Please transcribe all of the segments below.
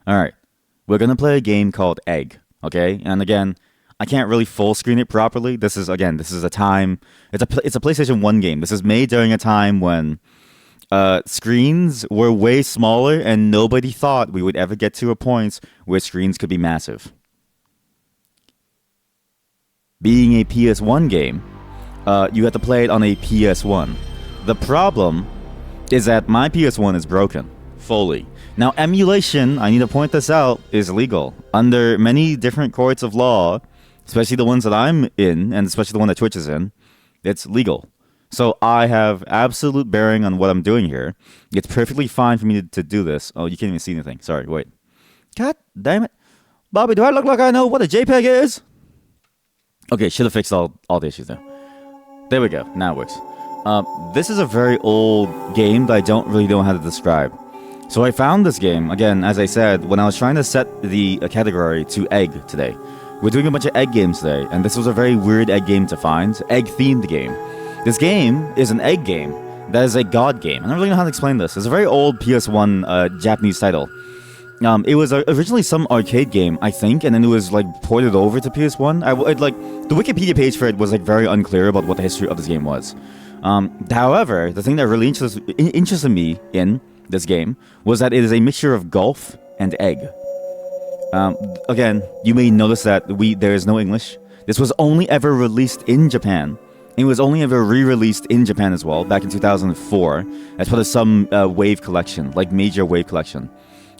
Alright. We're gonna play a game called Egg. Okay? And again, I can't really full screen it properly. This is a time. It's a PlayStation 1 game. This is made during a time when screens were way smaller and nobody thought we would ever get to a point where screens could be massive. Being a PS1 game, you have to play it on a PS1. The problem is that my PS1 is broken fully. Now, emulation, I need to point this out, is legal under many different courts of law, especially the ones that I'm in, and especially the one that Twitch is in. It's legal. So I have absolute bearing on what I'm doing here. It's perfectly fine for me to do this. Oh, you can't even see anything. Sorry, wait. God damn it. Bobby, do I look like I know what a JPEG is? Okay, should have fixed all the issues there. There we go. Now it works. This is a very old game that I don't really know how to describe. So I found this game, again, as I said, when I was trying to set the category to Egg today. We're doing a bunch of Egg games today, and this was a very weird Egg game to find. Egg-themed game. This game is an Egg game that is a god game. I don't really know how to explain this. It's a very old PS1 Japanese title. It was originally some arcade game, I think, and then it was like ported over to PS1. The Wikipedia page for it was like very unclear about what the history of this game was. However, the thing that really interested me in this game was that it is a mixture of golf and egg. Again, you may notice that there is no English. This was only ever released in Japan. It was only ever re-released in Japan as well, back in 2004, as part of some wave collection, like major wave collection,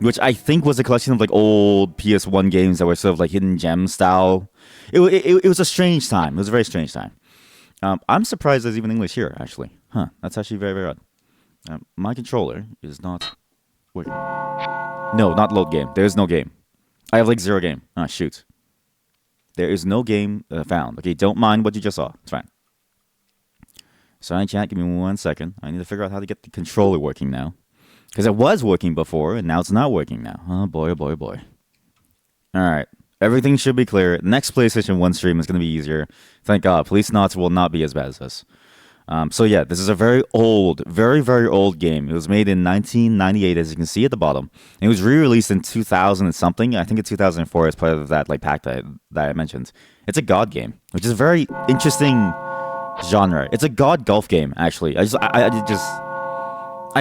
which I think was a collection of like old PS1 games that were sort of like hidden gem style. It was a strange time. It was a very strange time. I'm surprised there's even English here, actually. Huh, that's actually very, very odd. My controller is not working. No, not load game. There is no game. I have like 0 game. Ah, shoot. There is no game found. Okay, don't mind what you just saw. It's fine. Sorry, chat. Give me 1 second. I need to figure out how to get the controller working now. Because it was working before, and now it's not working now. Oh, boy, oh, boy, oh, boy. Alright. Everything should be clear. Next PlayStation 1 stream is going to be easier. Thank God. Police knots will not be as bad as this. So yeah, this is a very old, very, very old game. It was made in 1998, as you can see at the bottom. And it was re-released in 2000 and something. I think in 2004 as part of that like pack that I mentioned. It's a god game, which is a very interesting genre. It's a god golf game, actually. I've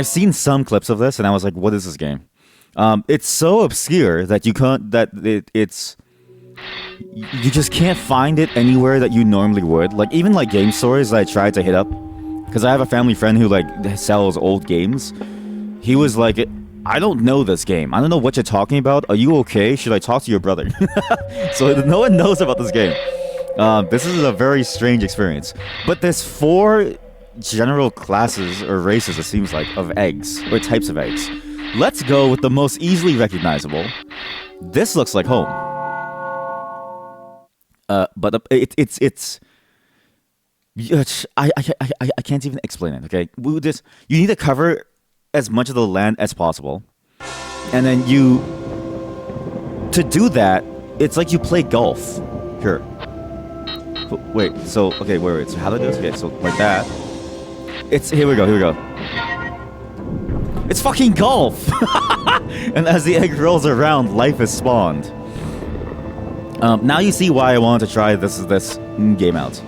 seen some clips of this, and I was like, what is this game? It's so obscure that you just can't find it anywhere that you normally would. Like, even like game stores that I tried to hit up, because I have a family friend who like sells old games. He was like, I don't know this game. I don't know what you're talking about. Are you okay? Should I talk to your brother? So no one knows about this game. This is a very strange experience. But there's 4 general classes or races, it seems like, of eggs, or types of eggs. Let's go with the most easily recognizable. This looks like home. But it's I can't even explain it. Okay, you need to cover as much of the land as possible, and then to do that, it's like you play golf. Here, wait. So okay, wait. So how do I do this? Okay, so like that. Here we go. It's fucking golf. And as the egg rolls around, life is spawned. Now you see why I wanted to try this game out.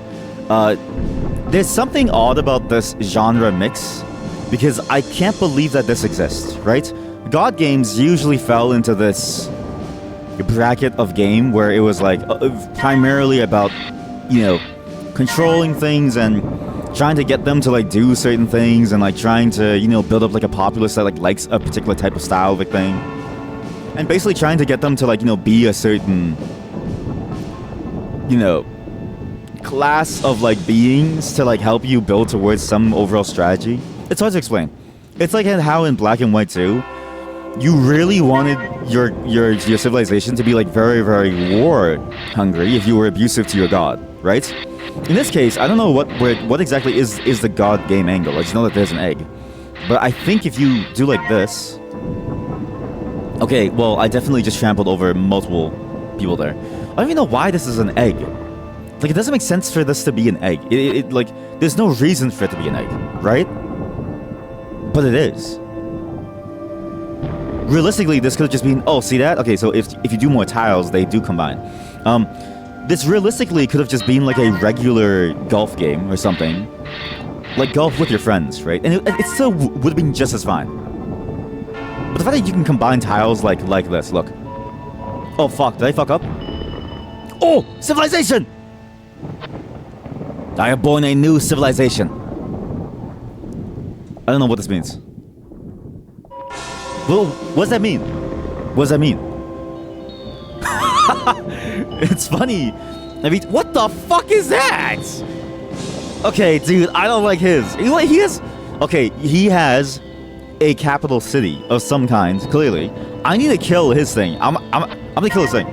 There's something odd about this genre mix, because I can't believe that this exists, right? God games usually fell into this bracket of game where it was like primarily about, controlling things and trying to get them to like do certain things, and like trying to, build up like a populace that like likes a particular type of style of a thing. And basically trying to get them to like, be a certain class of like beings to like help you build towards some overall strategy. It's hard to explain. It's like how in Black and White 2, you really wanted your civilization to be like very, very war hungry if you were abusive to your god, right? In this case, I don't know what exactly is the god game angle. I just know that there's an egg. But I think if you do like this, okay, well, I definitely just trampled over multiple people there. I don't even know why this is an egg. Like, it doesn't make sense for this to be an egg. Like, there's no reason for it to be an egg, right? But it is. realistically, this could have just been, oh, see that? Okay, so if you do more tiles, they do combine. This realistically could have just been like a regular golf game or something. Like golf with your friends, right? And it still would have been just as fine. But the fact that you can combine tiles like this, look. Oh, fuck, did I fuck up? Oh, civilization! I have born a new civilization. I don't know what this means. Well, what does that mean? What does that mean? It's funny. I mean, what the fuck is that? Okay, dude, I don't like his. He has... Okay, he has a capital city of some kind, clearly. I need to kill his thing. I'm gonna kill his thing.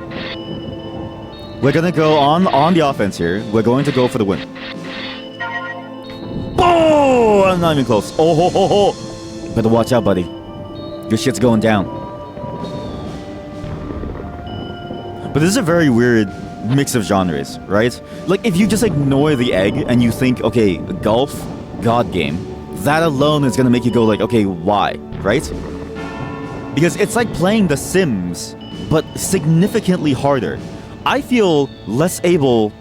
We're gonna go on the offense here. We're going to go for the win. Oh! I'm not even close. Oh, ho, ho, ho. Better watch out, buddy. Your shit's going down. But this is a very weird mix of genres, right? Like, if you just ignore the egg and you think, okay, golf, god game, that alone is gonna make you go like, okay, why, right? Because it's like playing The Sims, but significantly harder. I feel less able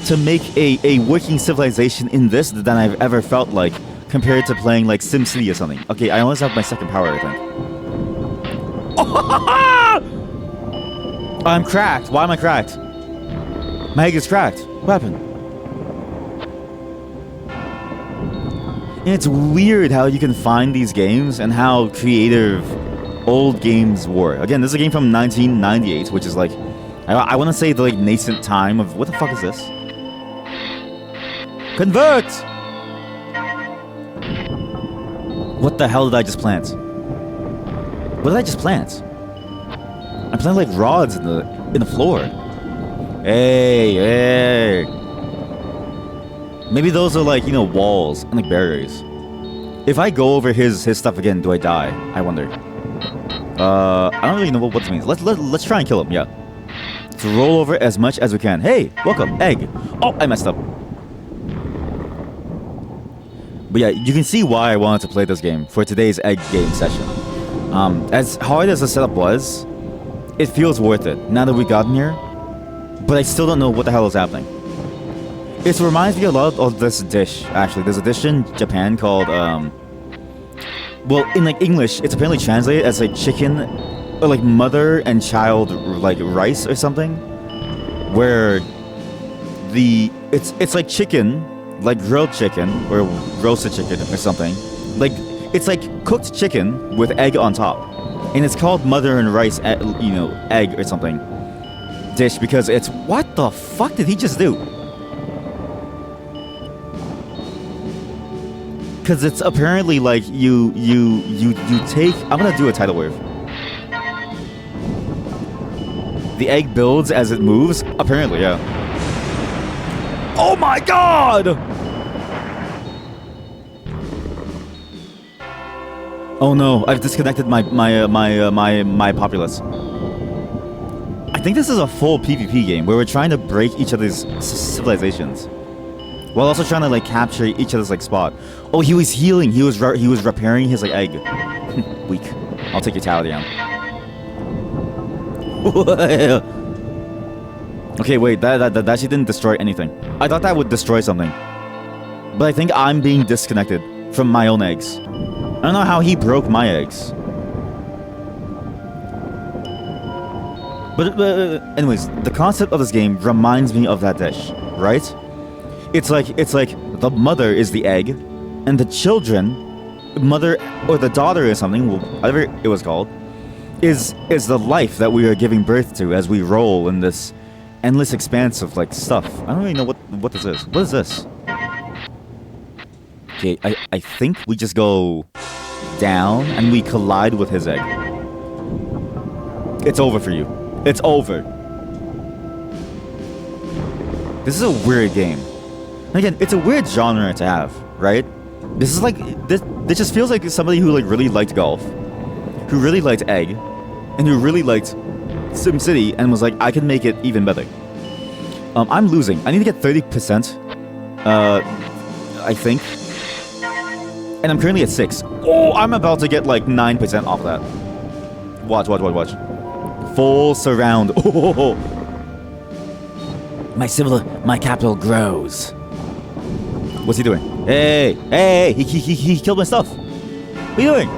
to make a working civilization in this than I've ever felt like compared to playing like SimCity or something. Okay, I almost have my second power, I think. Oh, I'm cracked. Why am I cracked? My egg is cracked. What happened? And it's weird how you can find these games and how creative old games were. Again, this is a game from 1998, which is like, I want to say the like nascent time of, what the fuck is this? Convert! What the hell did I just plant? What did I just plant? I planted like rods in the floor. Hey, hey. Maybe those are like, you know, walls and like barriers. If I go over his stuff again, do I die? I wonder. I don't really know what this means. Let's try and kill him. Yeah. Let's roll over as much as we can. Hey, welcome, egg. Oh, I messed up. But yeah, you can see why I wanted to play this game for today's egg game session. As hard as the setup was, it feels worth it now that we've gotten here. But I still don't know what the hell is happening. It reminds me a lot of this dish, actually. There's a dish in Japan called, well, in like English, it's apparently translated as like chicken, or like mother and child, like rice or something. Where it's like chicken, like grilled chicken, or roasted chicken or something. Like, it's like cooked chicken with egg on top. And it's called mother and rice, you know, egg or something dish because it's, what the fuck did he just do? Because it's apparently like you take, I'm gonna do a tidal wave. The egg builds as it moves, apparently, yeah. Oh my god! Oh no, I've disconnected my populace. I think this is a full PvP game where we're trying to break each other's civilizations, while also trying to like capture each other's like spot. Oh, he was healing. He was repairing his like egg. Weak. I'll take your tower down. Okay, wait. That actually didn't destroy anything. I thought that would destroy something, but I think I'm being disconnected from my own eggs. I don't know how he broke my eggs. But anyways, the concept of this game reminds me of that dish, right? It's like the mother is the egg, and the children, mother or the daughter or something, whatever it was called, is the life that we are giving birth to as we roll in this endless expanse of like stuff. I don't really know what this is. What is this? Okay, I think we just go down and we collide with his egg. It's over for you. It's over. This is a weird game. And again, it's a weird genre to have, right? This is like, this just feels like somebody who like really liked golf, who really liked egg, and who really liked SimCity and was like, I can make it even better. I'm losing. I need to get 30%, I think. And I'm currently at 6. Oh, I'm about to get like 9% off that. Watch. Full surround. Oh. My capital grows. What's he doing? Hey! He killed my stuff. What are you doing?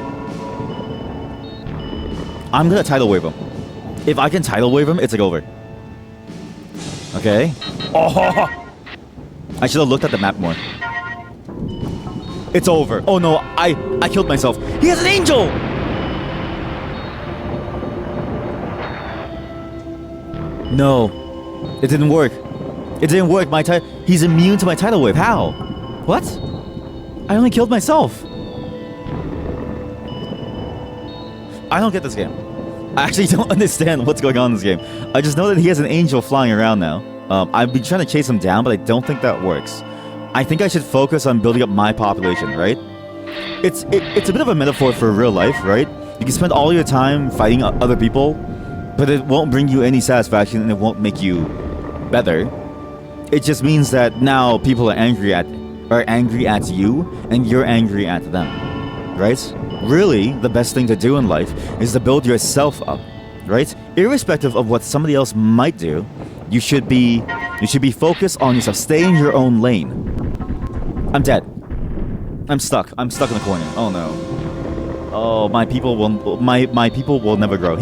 I'm gonna tidal wave him. If I can tidal wave him, it's like over. Okay. Oh! I should have looked at the map more. It's over. Oh no, I killed myself. He has an angel! No. It didn't work. He's immune to my tidal wave. How? What? I only killed myself. I don't get this game. I actually don't understand what's going on in this game. I just know that he has an angel flying around now. I've been trying to chase him down, but I don't think that works. I think I should focus on building up my population, right? It's a bit of a metaphor for real life, right? You can spend all your time fighting other people, but it won't bring you any satisfaction and it won't make you better. It just means that now people are angry at you and you're angry at them, right? Really, the best thing to do in life is to build yourself up, right? Irrespective of what somebody else might do, you should be focused on yourself. Stay in your own lane. I'm dead. I'm stuck in the corner. Oh no. Oh, my people will never grow.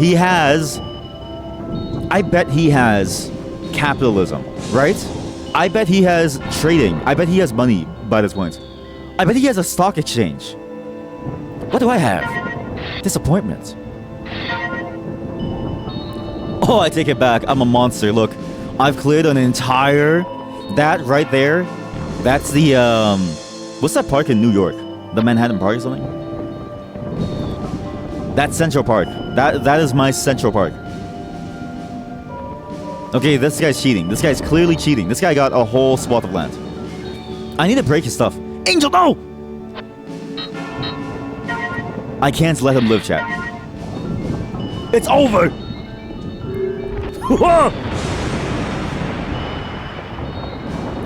I bet he has capitalism, right? I bet he has trading. I bet he has money by this point. I bet he has a stock exchange. What do I have? Disappointment. Oh, I take it back. I'm a monster. Look, I've cleared an entire... That right there, that's the, what's that park in New York? The Manhattan Park or something? That's Central Park. That is my Central Park. Okay, this guy's cheating. This guy's clearly cheating. This guy got a whole swath of land. I need to break his stuff. Angel, no! I can't let him live, chat. It's over!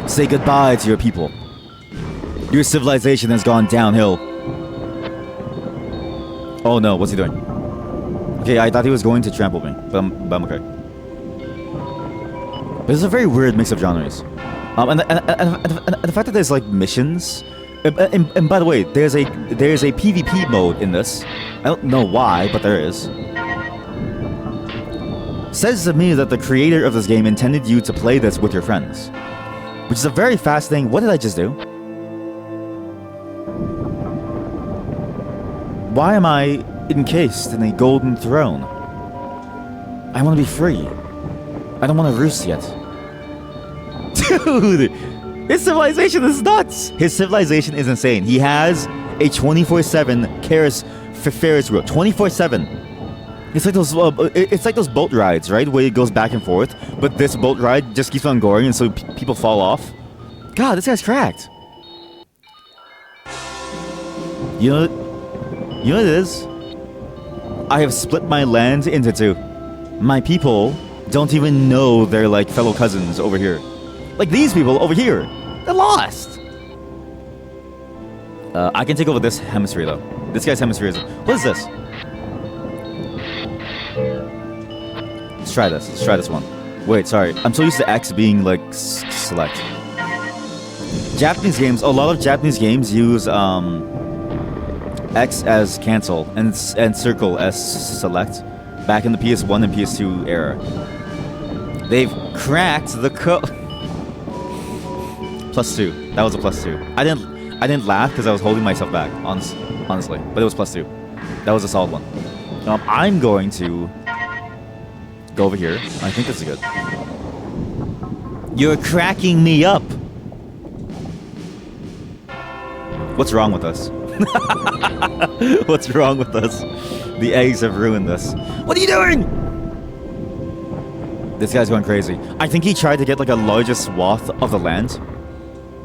Say goodbye to your people. Your civilization has gone downhill. Oh no, what's he doing? Okay, I thought he was going to trample me, but I'm okay. But it's a very weird mix of genres. And the fact that there's like missions... And by the way, there's a PvP mode in this. I don't know why, but there is. Says to me that the creator of this game intended you to play this with your friends. Which is a very fast thing. What did I just do? Why am I encased in a golden throne? I want to be free. I don't want to roost yet. Dude! His civilization is nuts! His civilization is insane. He has a 24/7 Ferris wheel. 24/7. It's like those boat rides, right? Where it goes back and forth. But this boat ride just keeps on going, and so people fall off. God, this guy's cracked. You know what it is? I have split my land into two. My people don't even know they're like fellow cousins over here. Like these people over here. They're lost. I can take over this hemisphere though. This guy's hemisphere is... What is this? Let's try this. Let's try this one. Wait, sorry. I'm so used to X being like select. Japanese games, a lot of Japanese games use X as cancel and circle as select back in the PS1 and PS2 era. They've cracked the code. +2. That was a +2. I didn't laugh because I was holding myself back, honestly. But it was +2. That was a solid one. I'm going to go over here. I think this is good. You're cracking me up. What's wrong with us? What's wrong with us? The eggs have ruined us. What are you doing? This guy's going crazy. I think he tried to get like a larger swath of the land.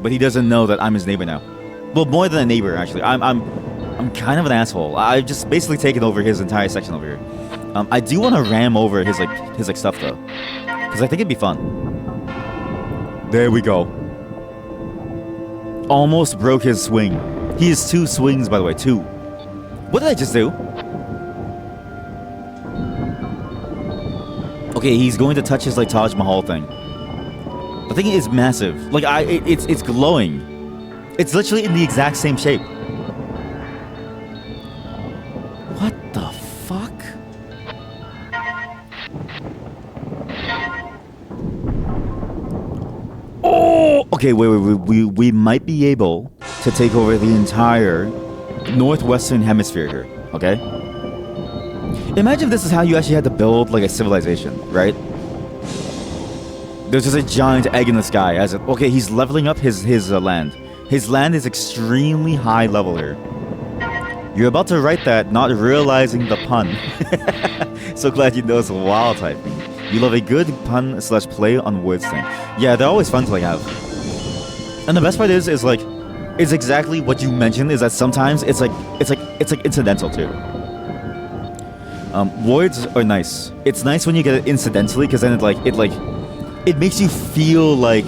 But he doesn't know that I'm his neighbor now. Well, more than a neighbor, actually. I'm kind of an asshole. I've just basically taken over his entire section over here. I do want to ram over his stuff though, because I think it'd be fun. There we go. Almost broke his swing. He has 2 swings, by the way. 2. What did I just do? Okay, he's going to touch his like Taj Mahal thing. The thing is massive. Like it's glowing. It's literally in the exact same shape. What the fuck? Oh! Okay, wait. We might be able to take over the entire northwestern hemisphere here. Okay. Imagine if this is how you actually had to build like a civilization, right? There's just a giant egg in the sky. As it, okay, he's leveling up his land. His land is extremely high level here. You're about to write that, not realizing the pun. So glad you know it's wild typing. You love a good pun / play on words thing. Yeah, they're always fun to like have. And the best part is like, it's exactly what you mentioned. Is that sometimes it's like incidental too. Words are nice. It's nice when you get it incidentally, because then it makes you feel like,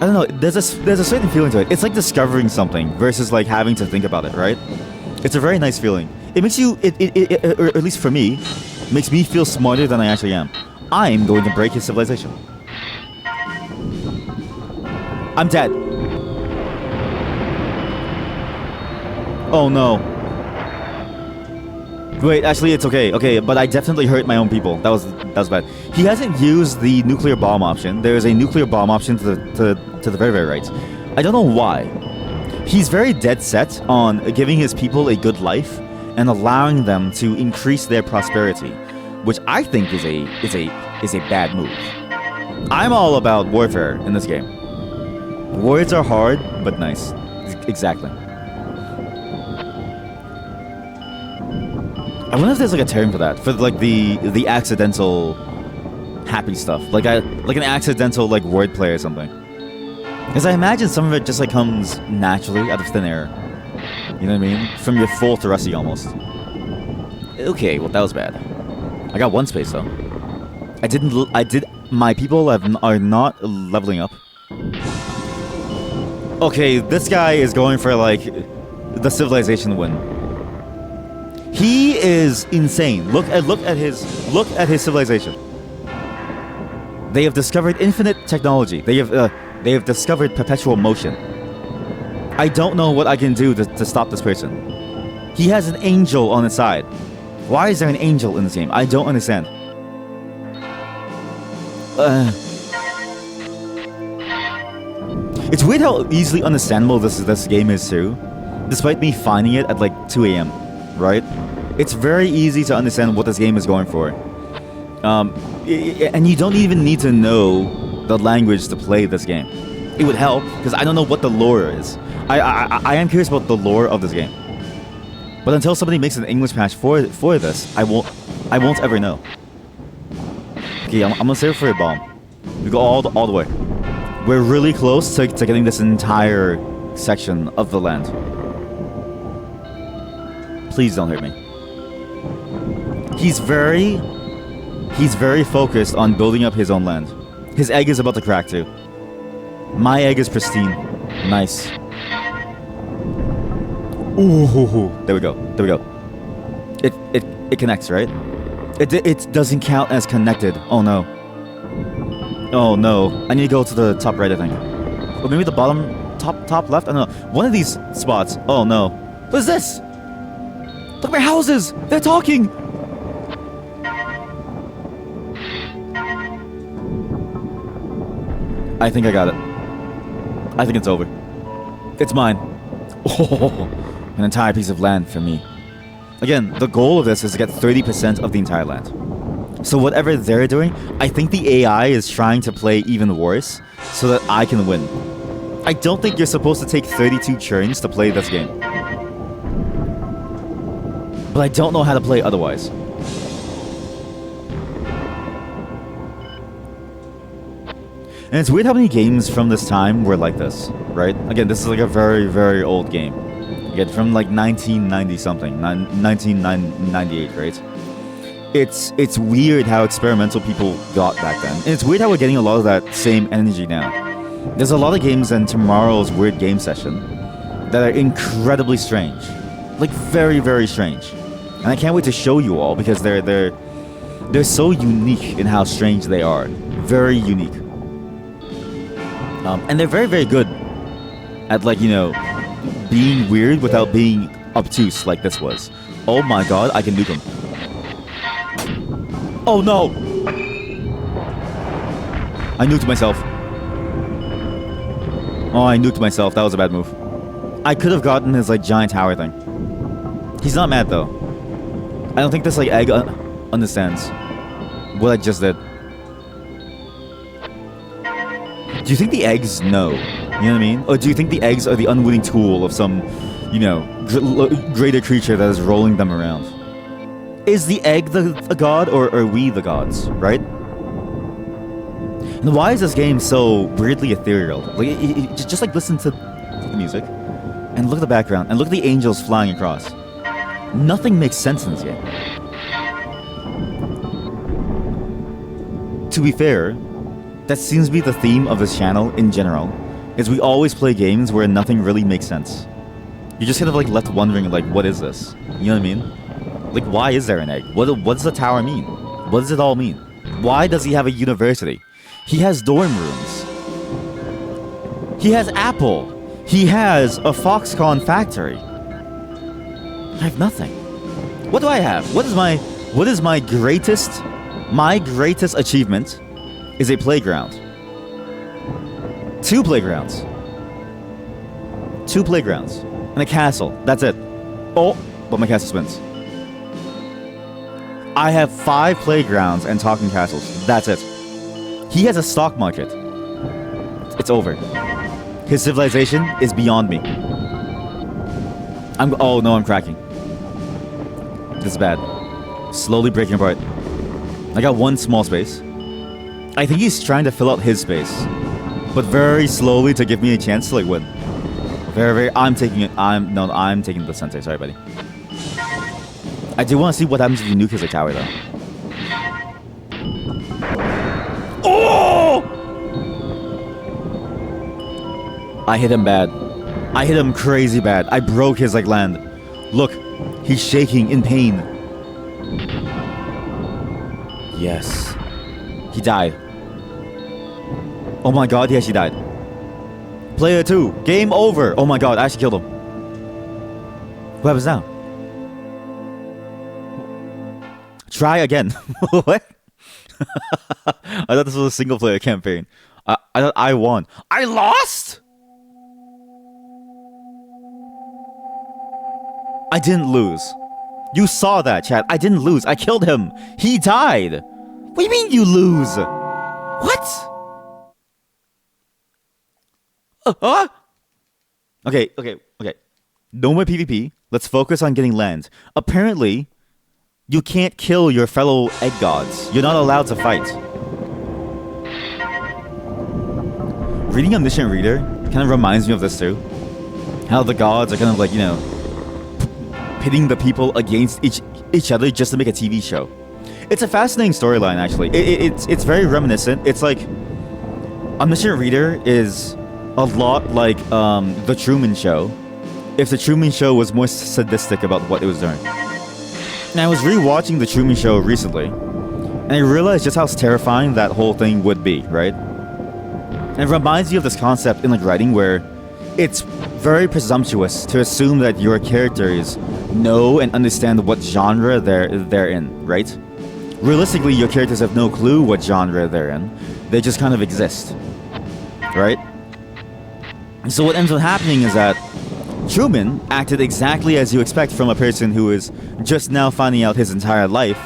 I don't know, there's a certain feeling to it. It's like discovering something versus like having to think about it, right? It's a very nice feeling. It makes you, or at least for me, makes me feel smarter than I actually am. I'm going to break his civilization. I'm dead. Oh no. Wait, actually it's okay. Okay, but I definitely hurt my own people. That was bad. He hasn't used the nuclear bomb option. There is a nuclear bomb option to the very, very right. I don't know why. He's very dead set on giving his people a good life and allowing them to increase their prosperity, which I think is a bad move. I'm all about warfare in this game. Words are hard, but nice. Exactly. I wonder if there's like a term for that, for like the accidental happy stuff, like an accidental like wordplay or something. Because I imagine some of it just like comes naturally out of thin air. You know what I mean? From your full Theresi almost. Okay, well that was bad. I got one space though. My people are not leveling up. Okay, this guy is going for like the civilization win. He is insane. Look at his civilization. They have discovered infinite technology. They have discovered perpetual motion. I don't know what I can do to stop this person. He has an angel on his side. Why is there an angel in this game? I don't understand. It's weird how easily understandable this game is too, despite me finding it at like 2 a.m. Right? It's very easy to understand what this game is going for. And you don't even need to know the language to play this game. It would help, because I don't know what the lore is. I am curious about the lore of this game. But until somebody makes an English patch for this, I won't ever know. Okay, I'm gonna save for a bomb. We go all the way. We're really close to getting this entire section of the land. Please don't hurt me. He's very focused on building up his own land. His egg is about to crack too. My egg is pristine. Nice. Ooh, there we go. It connects, right? It doesn't count as connected. Oh no. Oh no. I need to go to the top right, I think. Or maybe the bottom, top left? I don't know. One of these spots. Oh no. What is this? Look at my houses! They're talking! I think I got it. I think it's over. It's mine. Oh, an entire piece of land for me. Again, the goal of this is to get 30% of the entire land. So whatever they're doing, I think the AI is trying to play even worse so that I can win. I don't think you're supposed to take 32 turns to play this game. But I don't know how to play otherwise. And it's weird how many games from this time were like this, right? Again, this is like a very, very old game. Again, from like 1990 something, 1998, right? It's weird how experimental people got back then. And it's weird how we're getting a lot of that same energy now. There's a lot of games in tomorrow's Weird Game Session that are incredibly strange. Like very, very strange. And I can't wait to show you all because they're They're so unique in how strange they are. Very unique. And they're very, very good at, like, you know, being weird without being obtuse like this was. Oh my god, I can nuke him. Oh no! I nuked myself. Oh, I nuked myself. That was a bad move. I could have gotten his, like, giant tower thing. He's not mad, though. I don't think this, like, egg understands what I just did. Do you think the eggs know? You know what I mean? Or do you think the eggs are the unwitting tool of some, you know, greater creature that is rolling them around? Is the egg the god, or are we the gods, right? And why is this game so weirdly ethereal? Like, just like listen to the music, and look at the background, and look at the angels flying across. Nothing makes sense in this game. To be fair, that seems to be the theme of this channel in general, is we always play games where nothing really makes sense. You're just kind of, like, left wondering, like, what is this? You know what I mean? Like, why is there an egg? What does the tower mean? What does it all mean? Why does he have a university? He has dorm rooms. He has Apple. He has a Foxconn factory. I have nothing. What do I have? What is my greatest achievement is a playground. 2 playgrounds. 2 playgrounds. And a castle. That's it. Oh, but my castle spins. I have 5 playgrounds and talking castles. That's it. He has a stock market. It's over. His civilization is beyond me. Oh no, I'm cracking. This is bad. Slowly breaking apart. I got 1 small space. I think he's trying to fill out his space, but very slowly to give me a chance to, like, win. I'm taking it. I'm taking the sensei. Sorry, buddy. I do want to see what happens if you nuke his tower, though. Oh! I hit him bad. I hit him crazy bad. I broke his, like, land. Look, he's shaking in pain. Yes. He died. Oh my god, he actually died. Player 2. Game over. Oh my god, I actually killed him. What happens now? Try again. What? I thought this was a single player campaign. I thought I won. I lost? I didn't lose. You saw that, chat. I didn't lose. I killed him. He died. What do you mean you lose? What? Huh? Okay. No more PvP. Let's focus on getting land. Apparently, you can't kill your fellow egg gods. You're not allowed to fight. Reading Omniscient Reader kind of reminds me of this too. How the gods are kind of, like, you know, pitting the people against each other just to make a TV show. It's a fascinating storyline, actually. It's very reminiscent. It's like Omniscient Reader is a lot like The Truman Show, if The Truman Show was more sadistic about what it was doing. And I was rewatching The Truman Show recently, and I realized just how terrifying that whole thing would be, right? And it reminds you of this concept in, like, writing where it's very presumptuous to assume that your characters know and understand what genre they're in, right? Realistically, your characters have no clue what genre they're in. They just kind of exist, right? And so what ends up happening is that Truman acted exactly as you expect from a person who is just now finding out his entire life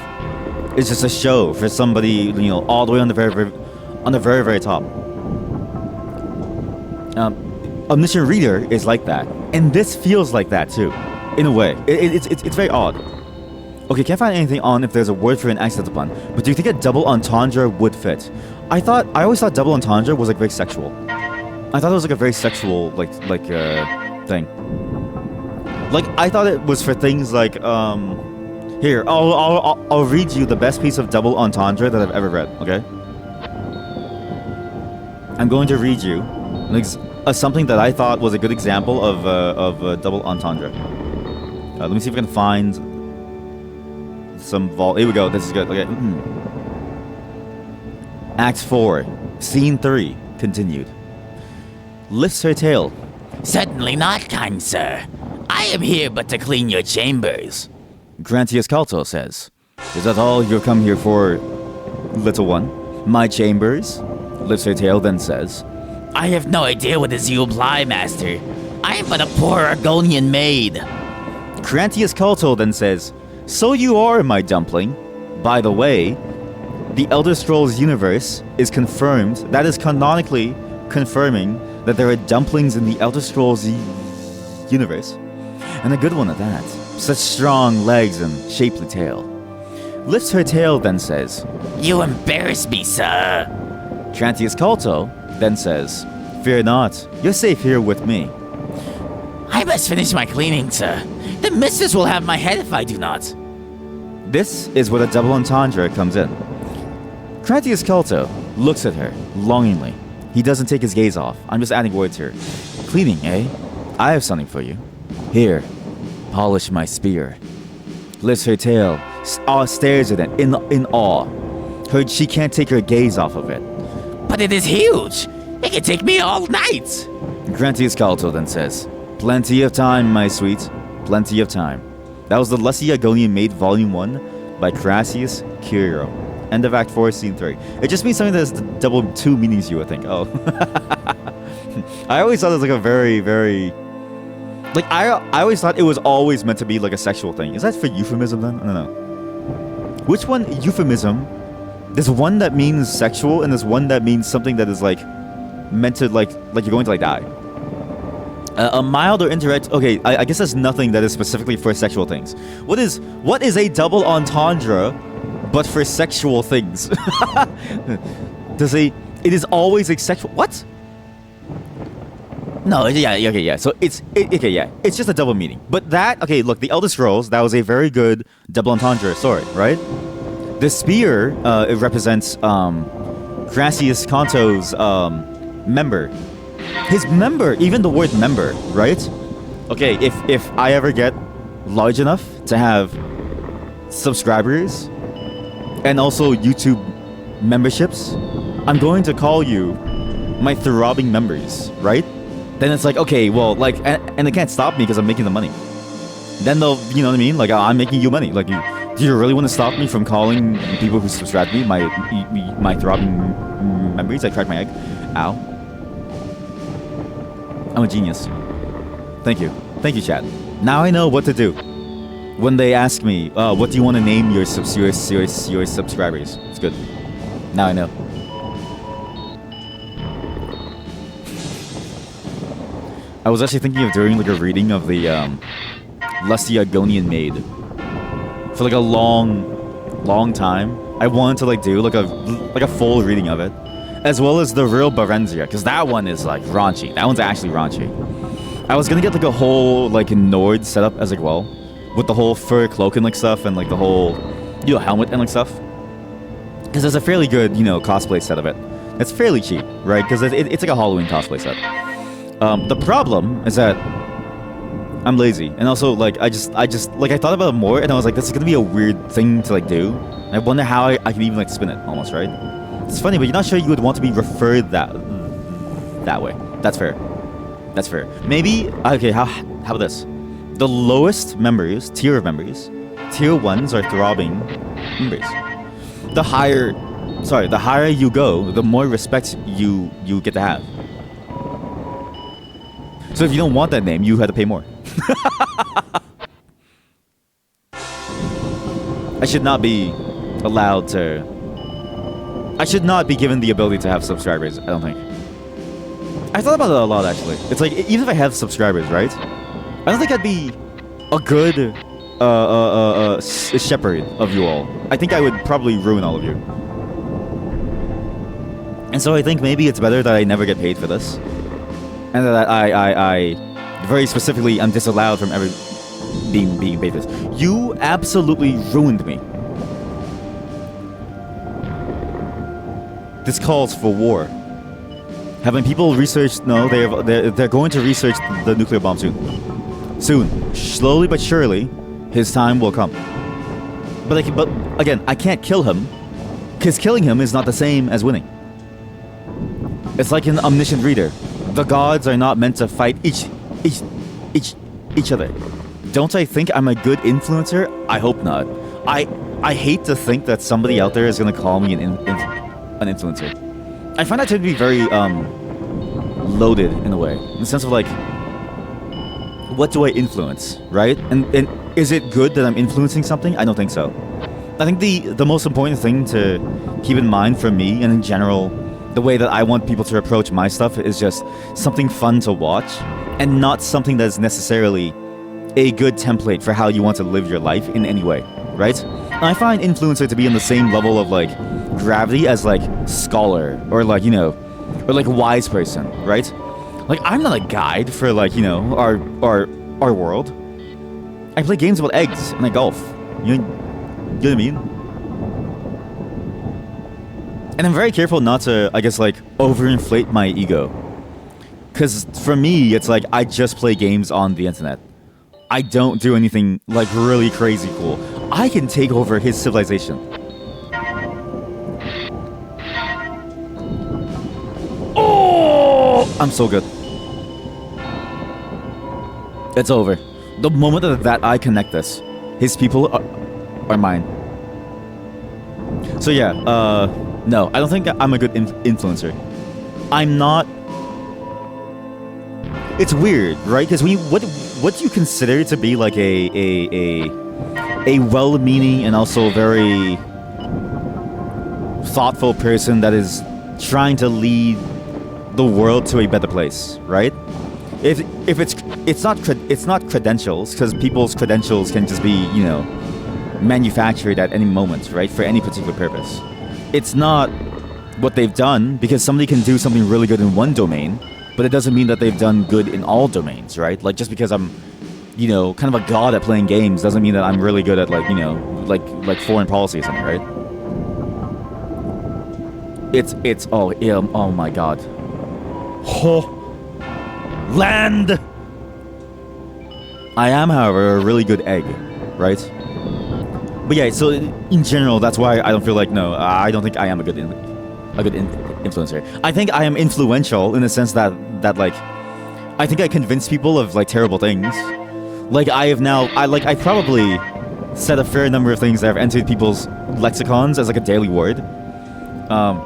is just a show for somebody, you know, all the way on the very top. Omniscient Reader is like that, and this feels like that too, in a way. It's very odd. Okay, can't find anything on if there's a word for an accent upon, but do you think a double entendre would fit? I always thought double entendre was, like, very sexual. I thought it was, like, a very sexual, thing. Like, I thought it was for things like, here, I'll read you the best piece of double entendre that I've ever read, okay? I'm going to read you something that I thought was a good example of double entendre. Let me see if I can find some vault. Here we go. This is good. Okay. Act 4, Scene 3, continued. Lifts her tail. Certainly not, kind sir. I am here but to clean your chambers. Grantius Calto says, is that all you've come here for, little one? My chambers? Lifts her tail, then says, I have no idea what is you imply, master. I am but a poor Argonian maid. Grantius Calto then says, so you are, my dumpling. By the way, the Elder Scrolls universe is confirmed, that is canonically confirming that there are dumplings in the Elder Scrolls universe. And a good one at that. Such strong legs and shapely tail. Lifts her tail, then says, You embarrass me, sir. Grantius Calto then says, fear not, you're safe here with me. I must finish my cleaning, sir. The mistress will have my head if I do not. This is where the double entendre comes in. Grantius Calto looks at her longingly. He doesn't take his gaze off. I'm just adding words here. Cleaning, eh? I have something for you. Here, polish my spear. Lifts her tail, stares at it in awe. She can't take her gaze off of it. But it is huge. It can take me all night. Grantius Calto then says, plenty of time, my sweet. Plenty of time. That was the Leslie Agonian Maid Volume 1 by Cassius Curio. End of Act 4, Scene 3. It just means something that has double two meanings, you would think. Oh. I always thought it was like a very, very... Like, I always thought it was always meant to be like a sexual thing. Is that for euphemism then? I don't know. Which one, euphemism? There's one that means sexual, and there's one that means something that is like meant to like you're going to like die. A mild or indirect... Okay, I guess there's nothing that is specifically for sexual things. What is a double entendre but for sexual things? It is always a sexual... What? No, yeah, okay, yeah. So it's just a double meaning. But that... Okay, look, the Elder Scrolls, that was a very good double entendre story, right? The spear, it represents Cassius Calto's member. His member, even the word member, right? Okay, if I ever get large enough to have subscribers and also YouTube memberships, I'm going to call you my throbbing members, right? Then it's like, okay, well, like, and they can't stop me because I'm making the money. Then they'll, you know what I mean? Like, I'm making you money. Like, do you really want to stop me from calling people who subscribe to me my throbbing members? I cracked my egg. Ow. I'm a genius. Thank you. Thank you, chat. Now I know what to do when they ask me, what do you want to name your subscribers? It's good. Now I know. I was actually thinking of doing like a reading of the Lusty Agonian Maid for like a long time. I wanted to like do like a full reading of it, as well as the real Barenzia, because that one is like raunchy. That one's actually raunchy. I was gonna get like a whole like Nord setup as like well, with the whole fur cloak and like stuff, and like the whole helmet and like stuff, because there's a fairly good cosplay set of it. It's fairly cheap, right? Because it's like a Halloween cosplay set. The problem is that I'm lazy, and also like I just like I thought about it more, and I was like, this is gonna be a weird thing to like do. And I wonder how I can even like spin it almost, right? It's funny, but you're not sure you would want to be referred that way. That's fair. That's fair. Maybe okay. How about this? The lowest members, tier of members, tier 1s are throbbing members. The higher you go, the more respect you get to have. So if you don't want that name, you have to pay more. I should not be allowed to... I should not be given the ability to have subscribers, I don't think. I thought about it a lot, actually. It's like, even if I have subscribers, right? I don't think I'd be a good shepherd of you all. I think I would probably ruin all of you. And so I think maybe it's better that I never get paid for this. And that I very specifically am disallowed from ever being paid for this. You absolutely ruined me. This calls for war. Having people research... No, they're going to research the nuclear bomb soon. Soon. Slowly but surely, his time will come. But again, I can't kill him, because killing him is not the same as winning. It's like an omniscient reader. The gods are not meant to fight each other. Don't I think I'm a good influencer? I hope not. I hate to think that somebody out there is gonna call me an influencer. I find that to be very loaded in a way, in the sense of like, what do I influence, right? And is it good that I'm influencing something? I don't think so. I think the most important thing to keep in mind for me, and in general, the way that I want people to approach my stuff, is just something fun to watch, and not something that's necessarily a good template for how you want to live your life in any way, right? I find influencer to be on the same level of like gravity as like scholar, or like, you know, or like wise person, right? Like, I'm not a guide for like, you know, our world. I play games about eggs and I golf. You know what I mean? And I'm very careful not to, I guess, like, overinflate my ego. Because for me, it's like, I just play games on the internet. I don't do anything, like, really crazy cool. I can take over his civilization. Oh! I'm so good. It's over. The moment that I connect this, his people are mine. So yeah, no, I don't think I'm a good influencer. I'm not. It's weird, right? Because what do you consider to be like a well-meaning and also very thoughtful person that is trying to lead the world to a better place, right? If it's not credentials, because people's credentials can just be, you know, manufactured at any moment, right, for any particular purpose. It's not what they've done, because somebody can do something really good in one domain, but it doesn't mean that they've done good in all domains, right? Like, just because I'm, you know, kind of a god at playing games doesn't mean that I'm really good at, like, you know, like foreign policy or something, right? It's oh my god. Oh, land. I am, however, a really good egg, right? But yeah, so in general, that's why I don't feel like, no, I don't think I am a good influencer. I think I am influential in the sense that like, I think I convince people of like terrible things. Like, I probably said a fair number of things that have entered people's lexicons as like a daily word,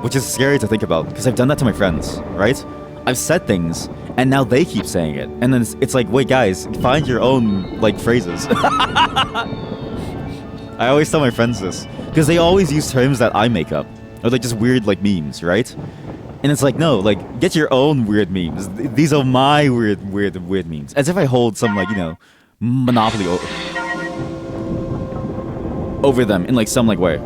which is scary to think about, because I've done that to my friends, right? I've said things, and now they keep saying it, and then it's like, wait, guys, find your own like phrases. I always tell my friends this, because they always use terms that I make up, or like just weird like memes, right? And it's like, no, like, get your own weird memes. These are my weird memes. As if I hold some, like, you know, monopoly over them in like some like way.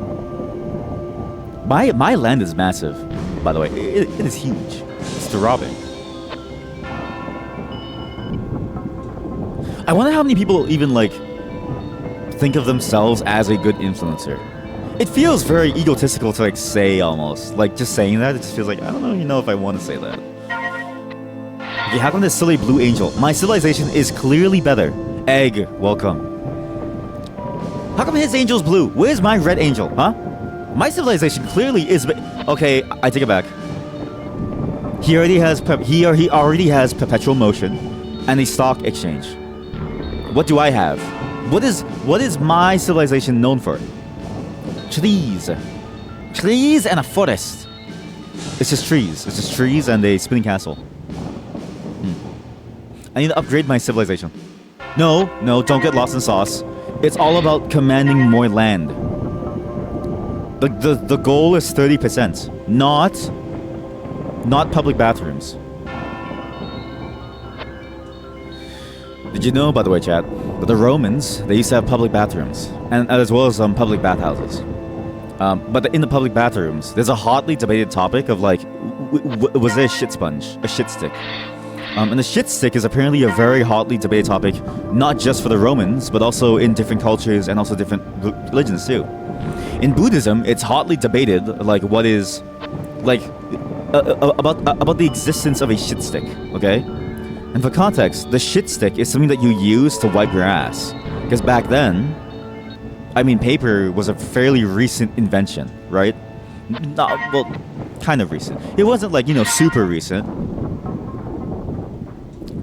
My land is massive, by the way. It is huge. It's throbbing. I wonder how many people even like think of themselves as a good influencer. It feels very egotistical to like say, almost like just saying that. It just feels like, I don't know, you know, if I want to say that. Okay, how come this silly blue angel? My civilization is clearly better. Egg, welcome. How come his angel's blue? Where's my red angel? Huh? My civilization clearly is. Okay, I take it back. He already has perpetual motion and a stock exchange. What do I have? What is my civilization known for? Trees. Trees and a forest. It's just trees. It's just trees and a spinning castle. I need to upgrade my civilization. No, don't get lost in sauce. It's all about commanding more land. The goal is 30%, not public bathrooms. Did you know, by the way, chat, that the Romans, they used to have public bathrooms, and as well as public bathhouses. But in the public bathrooms, there's a hotly debated topic of like, was there a shit sponge, a shit stick? And the shit stick is apparently a very hotly debated topic, not just for the Romans, but also in different cultures and also different religions too. In Buddhism, it's hotly debated, like, what is, like, about the existence of a shit stick, okay? And for context, the shit stick is something that you use to wipe your ass. Because back then, I mean, paper was a fairly recent invention, right? Not, well, kind of recent. It wasn't like, super recent.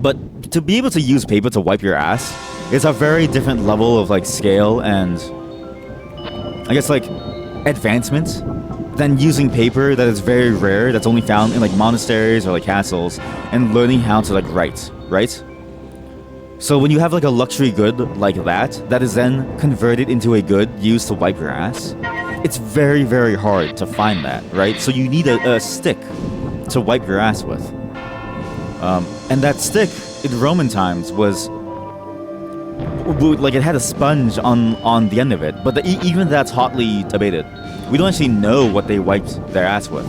But to be able to use paper to wipe your ass is a very different level of like scale and I guess like advancement than using paper that is very rare, that's only found in like monasteries or like castles, and learning how to like write, right? So when you have like a luxury good like that is then converted into a good used to wipe your ass, it's very, very hard to find that, right? So you need a stick to wipe your ass with. And that stick in Roman times was like it had a sponge on the end of it, but even that's hotly debated. We don't actually know what they wiped their ass with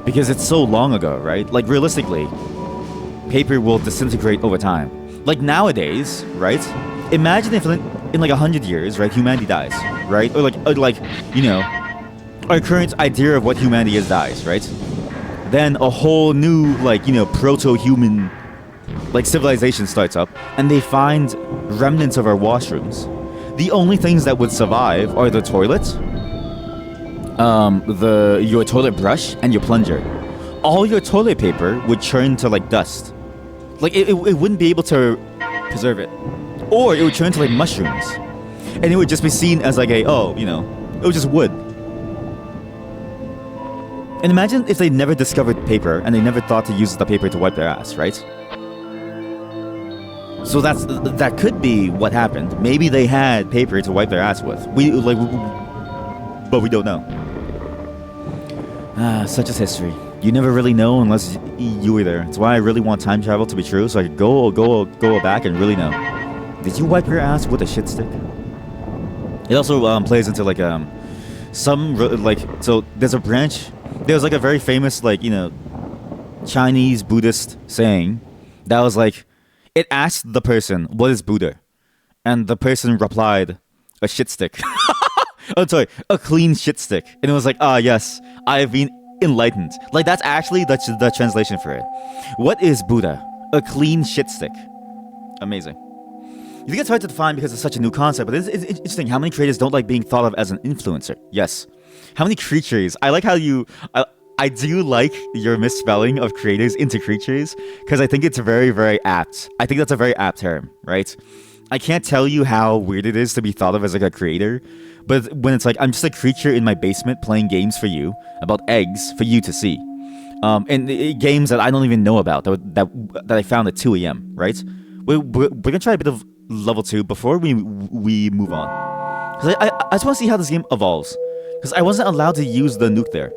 because it's so long ago, right? Like realistically, paper will disintegrate over time. Like nowadays, right? Imagine if in like 100 years, right, humanity dies, right? Or like our current idea of what humanity is dies, right? Then a whole new like proto-human like civilization starts up, and they find remnants of our washrooms. The only things that would survive are the toilet, your toilet brush, and your plunger. All your toilet paper would turn to like dust. Like it wouldn't be able to preserve it, or it would turn to like mushrooms, and it would just be seen as like it was just wood. And imagine if they never discovered paper and they never thought to use the paper to wipe their ass, right? So that could be what happened. Maybe they had paper to wipe their ass with. But we don't know. Such is history. You never really know unless you were there. It's why I really want time travel to be true, so I could go back and really know. Did you wipe your ass with a shit stick? It also plays into like so there's a branch. There's like a very famous like Chinese Buddhist saying that was like, it asked the person, what is Buddha? And the person replied, a shit stick. Oh, sorry, a clean shit stick. And it was like, yes, I have been enlightened. Like, that's actually the translation for it. What is Buddha? A clean shit stick. Amazing. You think it's hard to define because it's such a new concept, but it's interesting how many creators don't like being thought of as an influencer. Yes. How many creatures? I like how I do like your misspelling of creators into creatures, because I think it's very, very apt. I think that's a very apt term, right? I can't tell you how weird it is to be thought of as like a creator, but when it's like, I'm just a creature in my basement playing games for you, about eggs for you to see. And games that I don't even know about, that I found at 2 a.m., right? We're gonna try a bit of level 2 before we move on. Because I just want to see how this game evolves. Because I wasn't allowed to use the nuke there.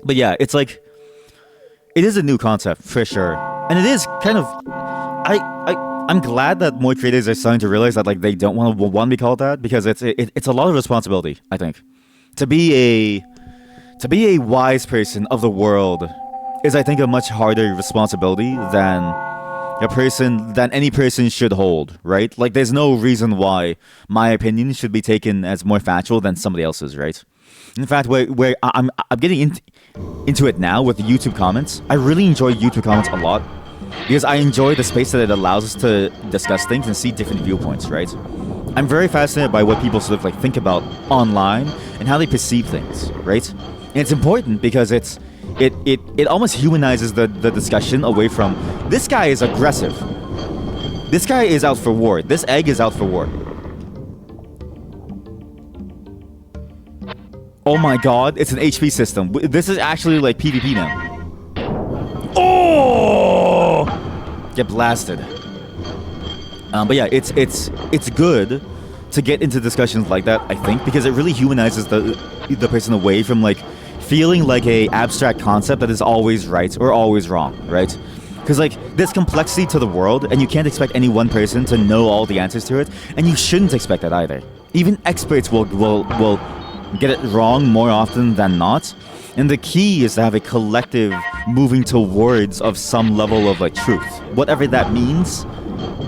But yeah, it's like, it is a new concept for sure, and it is kind of, I'm glad that more creators are starting to realize that like they don't want to be called that, because it's a lot of responsibility. I think to be a wise person of the world is, I think, a much harder responsibility than any person should hold, right? Like, there's no reason why my opinion should be taken as more factual than somebody else's, right? In fact, where I'm getting into it now with the YouTube comments. I really enjoy YouTube comments a lot because I enjoy the space that it allows us to discuss things and see different viewpoints, right? I'm very fascinated by what people sort of like think about online and how they perceive things, right? And it's important because it almost humanizes the discussion away from, this guy is aggressive, this guy is out for war, this egg is out for war. Oh my god, it's an HP system. This is actually like PvP now. Oh! Get blasted. But yeah, it's good to get into discussions like that, I think, because it really humanizes the person away from like feeling like a abstract concept that is always right or always wrong, right? Because like, there's complexity to the world, and you can't expect any one person to know all the answers to it, and you shouldn't expect that either. Even experts will get it wrong more often than not, and the key is to have a collective moving towards of some level of like truth, whatever that means.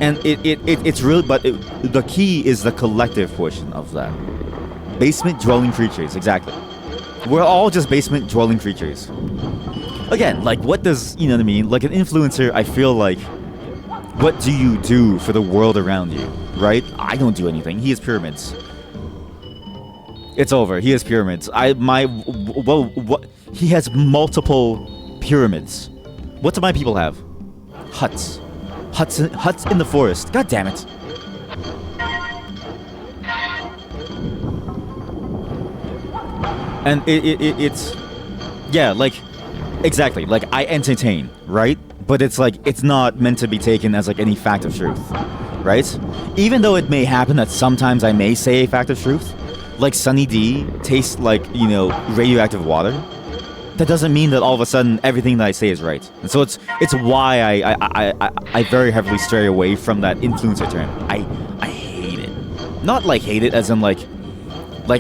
And it's really, but the key is the collective portion of that. Basement dwelling creatures, exactly. We're all just basement dwelling creatures. Again, like, what does, you know what I mean? Like an influencer, I feel like, what do you do for the world around you? right? I don't do anything. He has pyramids. It's over. He has pyramids. What? He has multiple pyramids. What do my people have? Huts. Huts in the forest. God damn it. And it's... Yeah, like... Exactly. Like, I entertain, right? But it's like, it's not meant to be taken as like any fact of truth, right? Even though it may happen that sometimes I may say a fact of truth, like Sunny D tastes like, you know, radioactive water, that doesn't mean that all of a sudden everything that I say is right. And so it's why I very heavily stray away from that influencer term. I hate it. Not like hate it as in like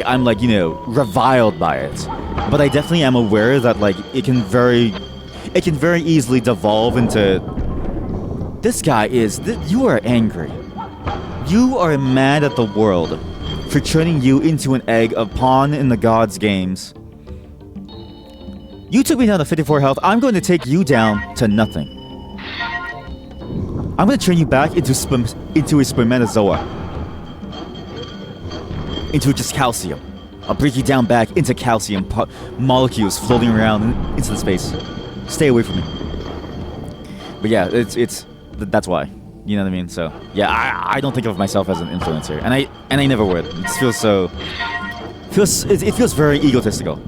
I'm like, you know, reviled by it. But I definitely am aware that like it can very easily devolve into you are angry. You are mad at the world for turning you into an egg, a pawn in the gods' games. You took me down to 54 health. I'm going to take you down to nothing. I'm going to turn you back into a spermatozoa. Into just calcium. I'll break you down back into calcium molecules floating around into the space. Stay away from me. But yeah, that's why. You know what I mean? So yeah, I don't think of myself as an influencer, and I never would. It feels very egotistical.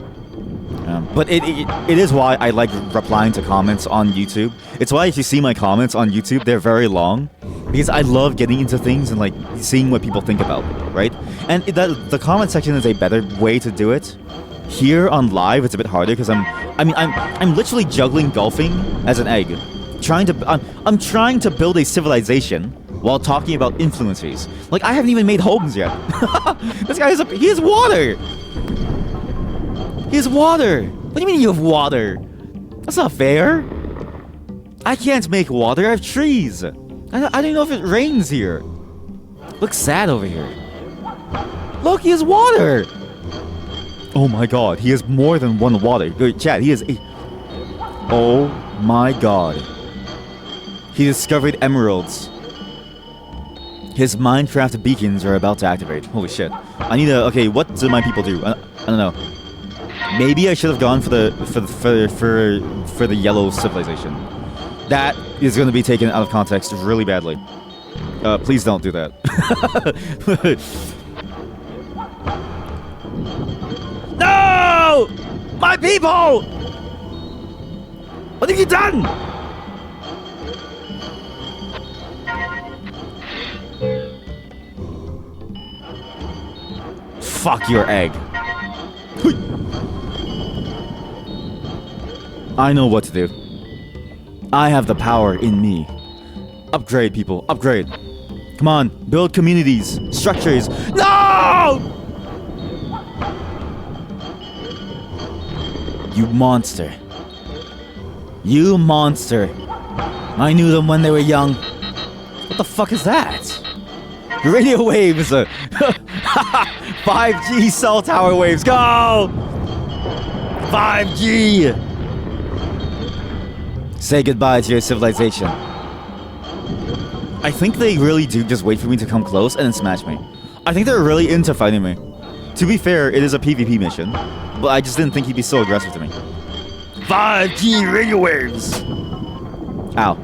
But it is why I like replying to comments on YouTube. It's why if you see my comments on YouTube, they're very long, because I love getting into things and like seeing what people think about it, right? And the comment section is a better way to do it. Here on live, it's a bit harder because I'm literally juggling golfing as an egg, I'm trying to build a civilization while talking about influencers. Like I haven't even made homes yet. This guy he has water. He has water. What do you mean you have water? That's not fair. I can't make water. I have trees. I don't even know if it rains here. Looks sad over here. Look, he has water. Oh my god, he has more than one water. Chat, he has a... Oh my god. He discovered emeralds. His Minecraft beacons are about to activate. Holy shit. I need to... Okay, what do my people do? I don't know. Maybe I should have gone for the yellow civilization. That is going to be taken out of context really badly. Please don't do that. No! My people! What have you done? Fuck your egg. I know what to do. I have the power in me. Upgrade, people. Upgrade. Come on. Build communities. Structures. No! You monster. You monster. I knew them when they were young. What the fuck is that? Radio waves. 5G cell tower waves. Go! 5G! Say goodbye to your civilization. I think they really do just wait for me to come close and then smash me. I think they're really into fighting me. To be fair, it is a PvP mission, but I just didn't think he'd be so aggressive to me. 5G radio waves! Ow.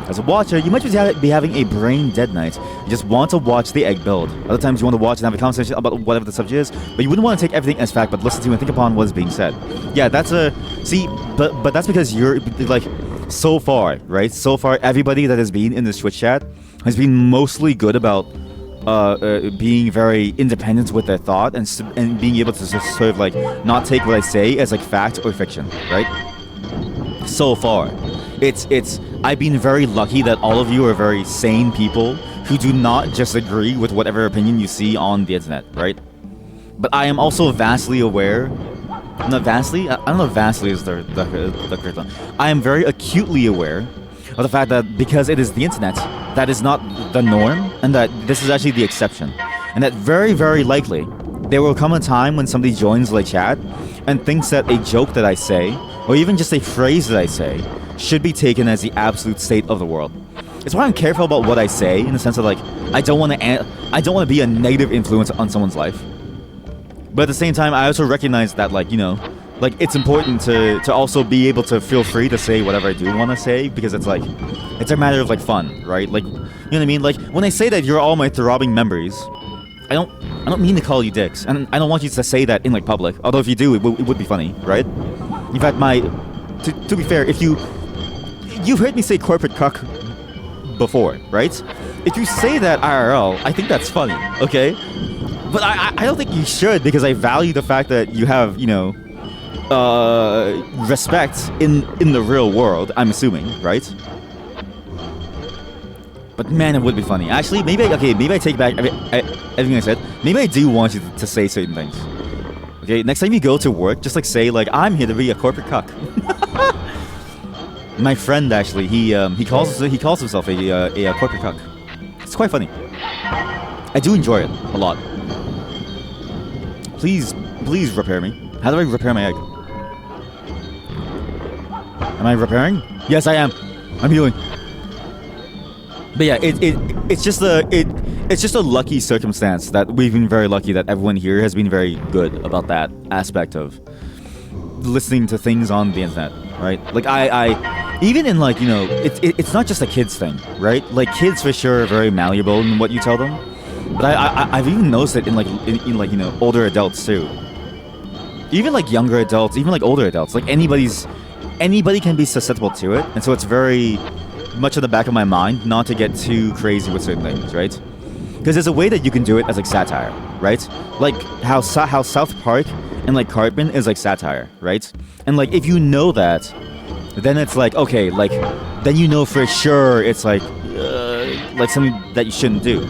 As a watcher, you might just be having a brain dead night. You just want to watch the egg build. Other times you want to watch and have a conversation about whatever the subject is, but you wouldn't want to take everything as fact, but listen to and think upon what is being said. Yeah, that's a... See, but that's because you're, like, so far, right? So far, everybody that has been in this Twitch chat has been mostly good about being very independent with their thought and being able to sort of, like, not take what I say as, like, fact or fiction, right? So far. I've been very lucky that all of you are very sane people who do not just agree with whatever opinion you see on the internet, right? But I am also vastly aware... Not vastly? I don't know if vastly is the correct one. I am very acutely aware of the fact that because it is the internet, that is not the norm, and that this is actually the exception. And that very, very likely, there will come a time when somebody joins the chat and thinks that a joke that I say, or even just a phrase that I say, should be taken as the absolute state of the world. It's why I'm careful about what I say, in the sense of like I don't want to be a negative influence on someone's life. But at the same time, I also recognize that like like it's important to also be able to feel free to say whatever I do want to say, because it's like it's a matter of like fun, right? Like, you know what I mean? Like when I say that you're all my throbbing memories, I don't mean to call you dicks, and I don't want you to say that in like public. Although if you do, it would be funny, right? In fact, to be fair, if you've heard me say corporate cuck before, right? If you say that IRL, I think that's funny, okay? But I don't think you should, because I value the fact that you have, respect in the real world, I'm assuming, right? But man, it would be funny. Actually, maybe I take back everything I said. Maybe I do want you to say certain things. Okay, next time you go to work, just like say like, I'm here to be a corporate cuck. My friend actually, he calls himself a corporate cuck. It's quite funny. I do enjoy it a lot. Please repair me. How do I repair my egg? Am I repairing? Yes, I am. I'm healing. But yeah, it's just a lucky circumstance that we've been very lucky that everyone here has been very good about that aspect of listening to things on the internet, right? Like I even in like it's not just a kids thing, right? Like kids for sure are very malleable in what you tell them, but I've even noticed it in like older adults too. Even like younger adults, even like older adults, like anybody can be susceptible to it, and so it's very much in the back of my mind not to get too crazy with certain things, right? Because there's a way that you can do it as like satire, right? Like how South Park and like Cartman is like satire, right? And like if you know that, then it's like okay, like then you know for sure it's like something that you shouldn't do.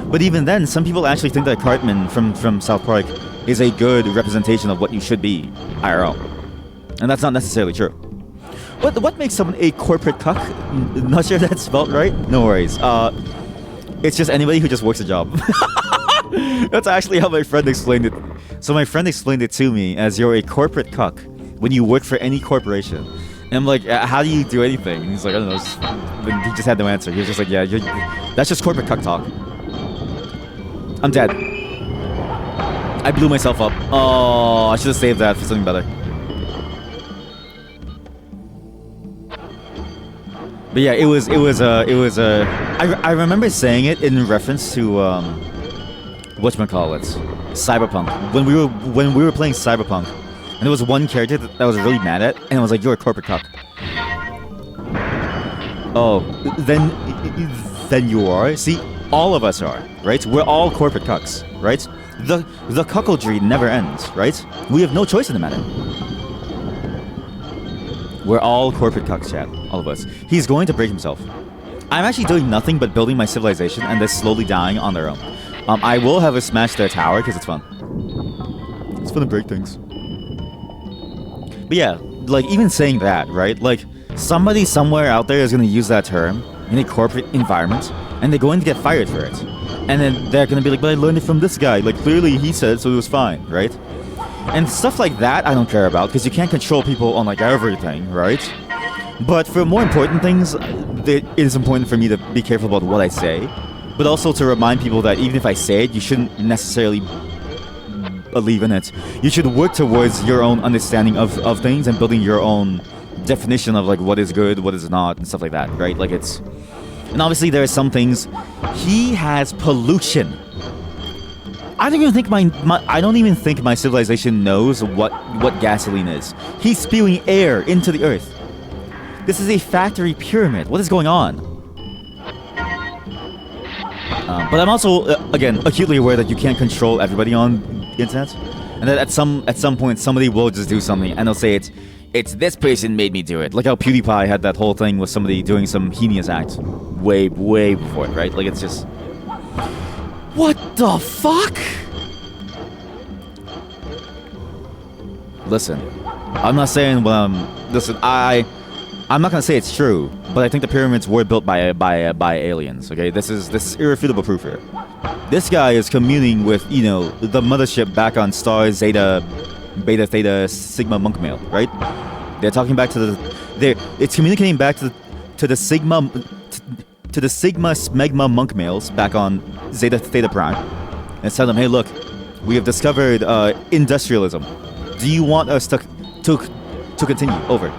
But even then, some people actually think that Cartman from South Park is a good representation of what you should be IRL, and that's not necessarily true. What makes someone a corporate cuck? Not sure if that's spelled right. No worries. It's just anybody who just works a job. That's actually how my friend explained it. So my friend explained it to me as you're a corporate cuck when you work for any corporation. And I'm like, how do you do anything? And he's like, I don't know. He just had no answer. He was just like, yeah, that's just corporate cuck talk. I'm dead. I blew myself up. Oh, I should have saved that for something better. But yeah, I remember saying it in reference to whatchamacallit, Cyberpunk. When we were playing Cyberpunk, and there was one character that I was really mad at, and I was like, "You're a corporate cuck." Oh, then you are. See, all of us are, right? We're all corporate cucks, right? The cuckoldry never ends, right? We have no choice in the matter. We're all corporate cucks, chat. All of us. He's going to break himself. I'm actually doing nothing but building my civilization, and they're slowly dying on their own. I will have us smash their tower, because it's fun. It's fun to break things. But yeah, like, even saying that, right? Like, somebody somewhere out there is going to use that term in a corporate environment, and they're going to get fired for it. And then they're going to be like, but I learned it from this guy. Like, clearly he said, so it was fine, right? And stuff like that I don't care about, because you can't control people on like everything, right? But for more important things, it is important for me to be careful about what I say, but also to remind people that even if I say it, you shouldn't necessarily believe in it. You should work towards your own understanding of things and building your own definition of like what is good, what is not, and stuff like that, right? Like it's... And obviously there are some things... He has pollution. I don't even think my civilization knows what gasoline is. He's spewing air into the earth. This is a factory pyramid. What is going on? But I'm also, again, acutely aware that you can't control everybody on the internet, and that at some point somebody will just do something, and they'll say it's this person made me do it. Like how PewDiePie had that whole thing with somebody doing some heinous act way before it, right? Like it's just... What the fuck? Listen, I'm not saying listen, I'm not gonna say it's true, but I think the pyramids were built by aliens. Okay, this is irrefutable proof here. This guy is communing with the mothership back on star Zeta, Beta, Theta, Sigma, Monk Male, right? They're talking back to it's communicating back to the Sigma. to the Sigma Smegma monk males back on Zeta Theta Prime and tell them, hey, look, we have discovered industrialism. Do you want us to continue? Over.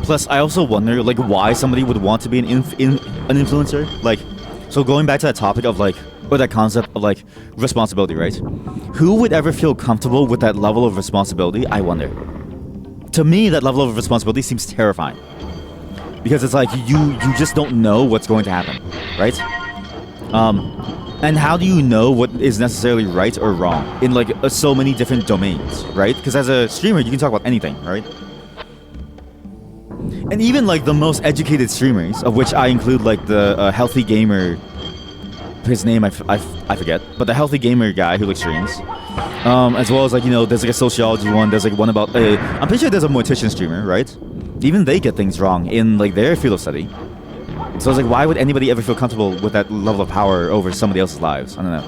Plus, I also wonder, like, why somebody would want to be an influencer. Like, so going back to that topic of, like, or that concept of, like, responsibility, right? Who would ever feel comfortable with that level of responsibility? I wonder. To me, that level of responsibility seems terrifying. Because it's like, you just don't know what's going to happen, right? And how do you know what is necessarily right or wrong in, like, so many different domains, right? Because as a streamer, you can talk about anything, right? And even, like, the most educated streamers, of which I include, like, the healthy gamer, his name I forget, but the healthy gamer guy who, like, streams, as well as, like, you know, there's, like, a sociology one, there's, like, one about I'm pretty sure there's a mortician streamer, right? Even they get things wrong in, like, their field of study. So it's like, why would anybody ever feel comfortable with that level of power over somebody else's lives? I don't know.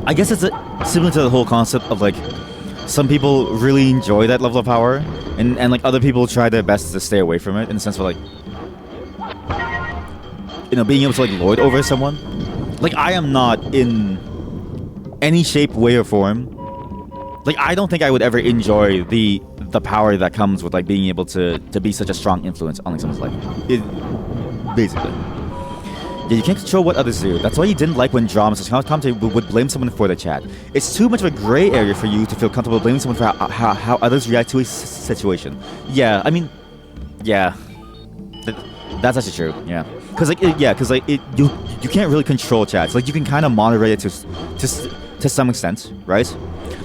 I guess it's similar to the whole concept of, like, some people really enjoy that level of power, and like, other people try their best to stay away from it, in the sense of, like, you know, being able to, like, lord over someone. Like, I am not in any shape, way, or form. Like, I don't think I would ever enjoy the power that comes with, like, being able to be such a strong influence on, like, someone's life. Basically. Yeah, you can't control what others do. That's why you didn't like when dramas or commentary would blame someone for the chat. It's too much of a gray area for you to feel comfortable blaming someone for how others react to a situation. Yeah, I mean, yeah. That's actually true, yeah. Because, like, you can't really control chats. Like, you can kind of moderate it to some extent, right?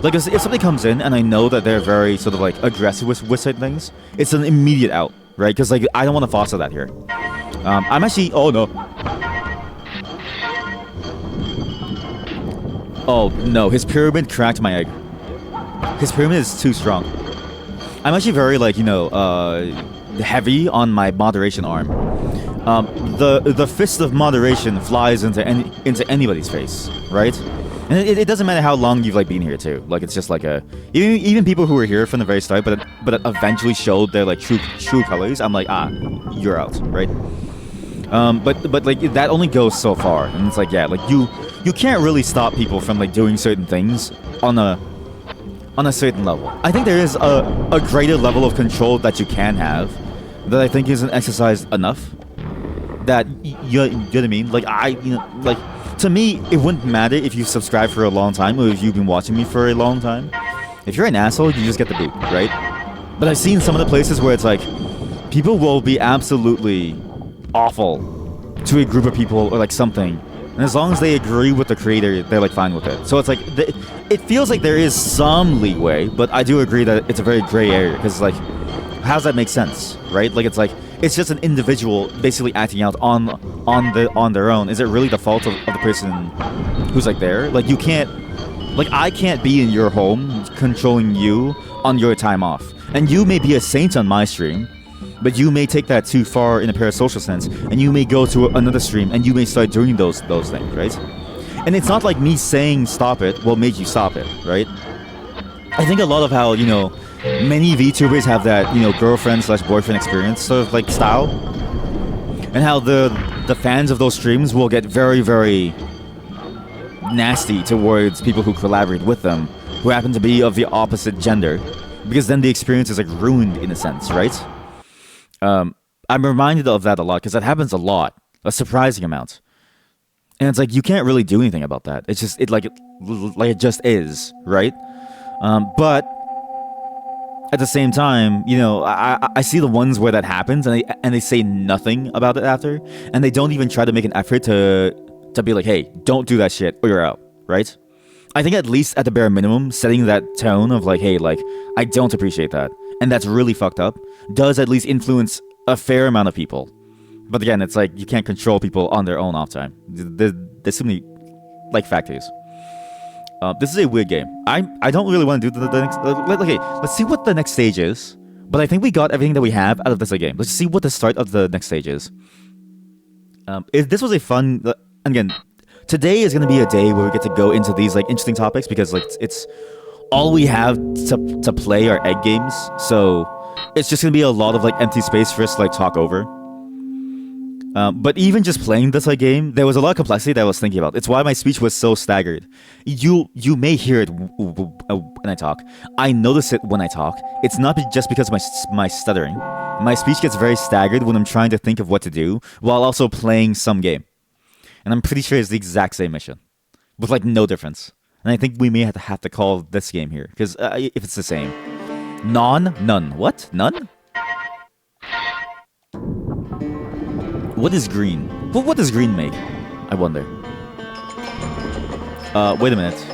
Like, if somebody comes in and I know that they're very sort of, like, aggressive with certain things, it's an immediate out, right? Because, like, I don't want to foster that here. I'm actually... Oh, no. Oh, no. His pyramid cracked my egg. His pyramid is too strong. I'm actually very, like, you know, heavy on my moderation arm. The fist of moderation flies into anybody's face, right? And it doesn't matter how long you've, like, been here too. Like, it's just like even people who were here from the very start, but eventually showed their, like, true colors. I'm like, you're out, right? But like, that only goes so far, and it's like, yeah, like, you can't really stop people from, like, doing certain things on a certain level. I think there is a greater level of control that you can have that I think isn't exercised enough. That you know what I mean? Like, like, to me, it wouldn't matter if you subscribed for a long time or if you've been watching me for a long time. If you're an asshole, you just get the boot, right? But I've seen some of the places where it's like, people will be absolutely awful to a group of people or, like, something, and as long as they agree with the creator, they're, like, fine with it. So it's like, it feels like there is some leeway, but I do agree that it's a very gray area, because, like, how does that make sense, right? Like, it's like, it's just an individual basically acting out on their own. Is it really the fault of the person who's, like, there? Like, you can't, like, I can't be in your home controlling you on your time off. And you may be a saint on my stream, but you may take that too far in a parasocial sense, and you may go to another stream and you may start doing those things, right? And it's not like me saying stop it will make you stop it, right? I think a lot of how, you know, many VTubers have that, you know, girlfriend/boyfriend experience sort of, like, style, and how the fans of those streams will get very, very nasty towards people who collaborate with them, who happen to be of the opposite gender, because then the experience is, like, ruined in a sense, right? I'm reminded of that a lot, because that happens a lot, a surprising amount, and it's like, you can't really do anything about that. It's just, it just is, right? But at the same time, you know, I see the ones where that happens, and they say nothing about it after, and they don't even try to make an effort to be like, hey, don't do that shit or you're out, right? I think at least at the bare minimum, setting that tone of, like, hey, like, I don't appreciate that, and that's really fucked up, does at least influence a fair amount of people. But again, it's like, you can't control people on their own off time. There's so many, like, factors. This is a weird game. I don't really want to do the next... Okay, let's see what the next stage is. But I think we got everything that we have out of this game. Let's see what the start of the next stage is. This was a fun... Again, today is going to be a day where we get to go into these, like, interesting topics, because, like, it's all we have to play are egg games, so it's just gonna be a lot of like empty space for us to like talk over. But even just playing this like game, there was a lot of complexity that I was thinking about. It's why my speech was so staggered. You may hear it when I talk. I notice it when I talk. It's not just because of my stuttering. My speech gets very staggered when I'm trying to think of what to do while also playing some game. And I'm pretty sure it's the exact same mission, with like no difference. And I think we may have to call this game here, because if it's the same. None. What? None? What is green? What does green make? I wonder. Wait a minute.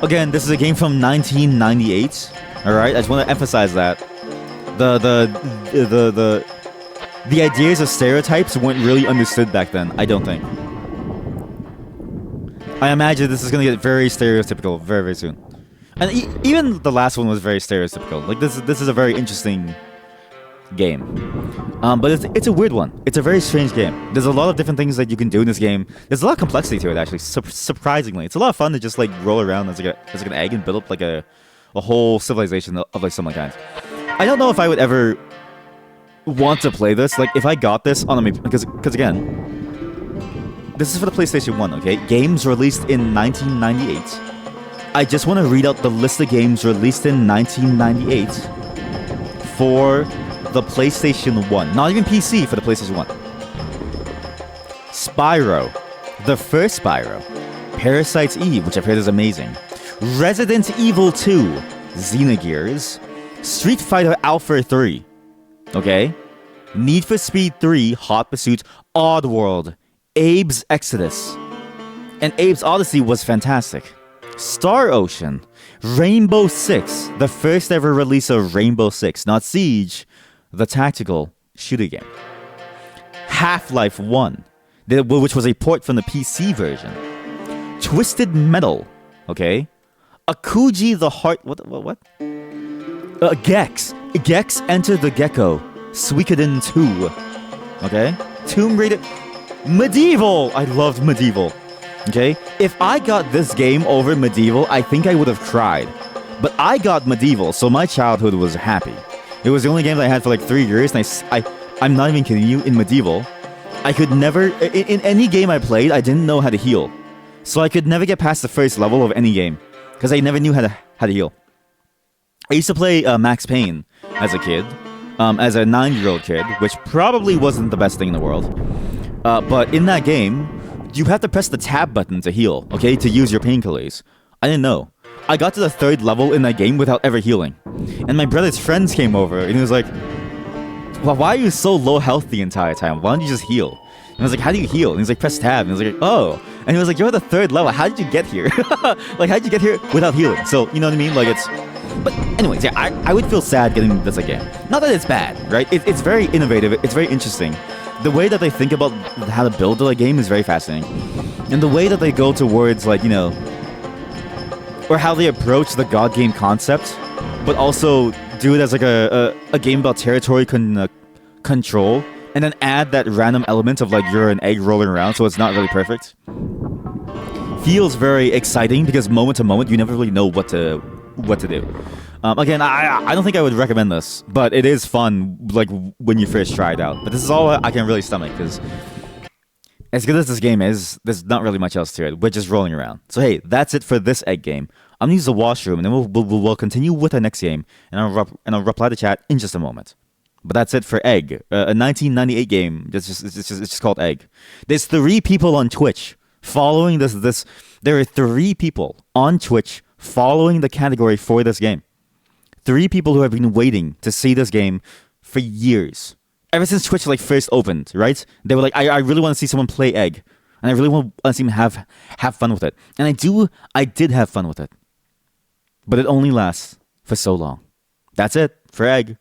Again, this is a game from 1998. All right, I just want to emphasize that the ideas of stereotypes weren't really understood back then. I don't think. I imagine this is gonna get very stereotypical very, very soon. And even the last one was very stereotypical. Like this is a very interesting game, but it's a weird one. It's a very strange game. There's a lot of different things that you can do in this game. There's a lot of complexity to it, actually. Surprisingly, it's a lot of fun to just like roll around as like an egg and build up like a whole civilization of like some kind. I don't know if I would ever want to play this. Like if I got this on a because again, this is for the PlayStation 1. Okay, games released in 1998. I just want to read out the list of games released in 1998 for the PlayStation 1. Not even PC, for the PlayStation 1. Spyro. The first Spyro. Parasite Eve, which I've heard is amazing. Resident Evil 2. Xenogears. Street Fighter Alpha 3. Okay? Need for Speed 3. Hot Pursuit. Oddworld. Abe's Exodus. And Abe's Odyssey was fantastic. Star Ocean, Rainbow Six, the first ever release of Rainbow Six, not Siege, the tactical shooter game. Half-Life 1, which was a port from the PC version. Twisted Metal, okay? Akuji the Heart, what? Gex Enter the Gecko, Suikoden 2, okay? Tomb Raider, Medieval, I loved Medieval. Okay, if I got this game over Medieval, I think I would have cried. But I got Medieval, so my childhood was happy. It was the only game that I had for like 3 years, and I'm not even kidding you, in Medieval, I could never, in any game I played, I didn't know how to heal. So I could never get past the first level of any game, because I never knew how to heal. I used to play Max Payne as a kid, as a 9-year-old kid, which probably wasn't the best thing in the world. But in that game, you have to press the tab button to heal, okay? To use your painkillers. I didn't know. I got to the 3rd level in that game without ever healing. And my brother's friends came over, and he was like, well, why are you so low health the entire time? Why don't you just heal? And I was like, how do you heal? And he's like, press tab. And I was like, oh. And he was like, you're at the 3rd level. How did you get here? Like, how did you get here without healing? So, you know what I mean? Like, it's... But anyways, yeah, I would feel sad getting this again. Not that it's bad, right? It's very innovative. It's very interesting. The way that they think about how to build a game is very fascinating. And the way that they go towards, like, you know, or how they approach the God game concept, but also do it as like a game about territory control, and then add that random element of like you're an egg rolling around, so it's not really perfect. Feels very exciting because moment to moment you never really know what to do. Again, I don't think I would recommend this, but it is fun, like, when you first try it out. But this is all I can really stomach, because as good as this game is, there's not really much else to it. We're just rolling around. So hey, that's it for this egg game. I'm gonna use the washroom, and then we'll continue with our next game, and I'll reply to chat in just a moment. But that's it for Egg, a 1998 game. It's just called Egg. There's 3 people on Twitch following this. There are 3 people on Twitch following the category for this game. 3 people who have been waiting to see this game for years. Ever since Twitch like first opened, right? They were like, I really want to see someone play Egg. And I really want to see them have fun with it. And I did have fun with it. But it only lasts for so long. That's it for Egg.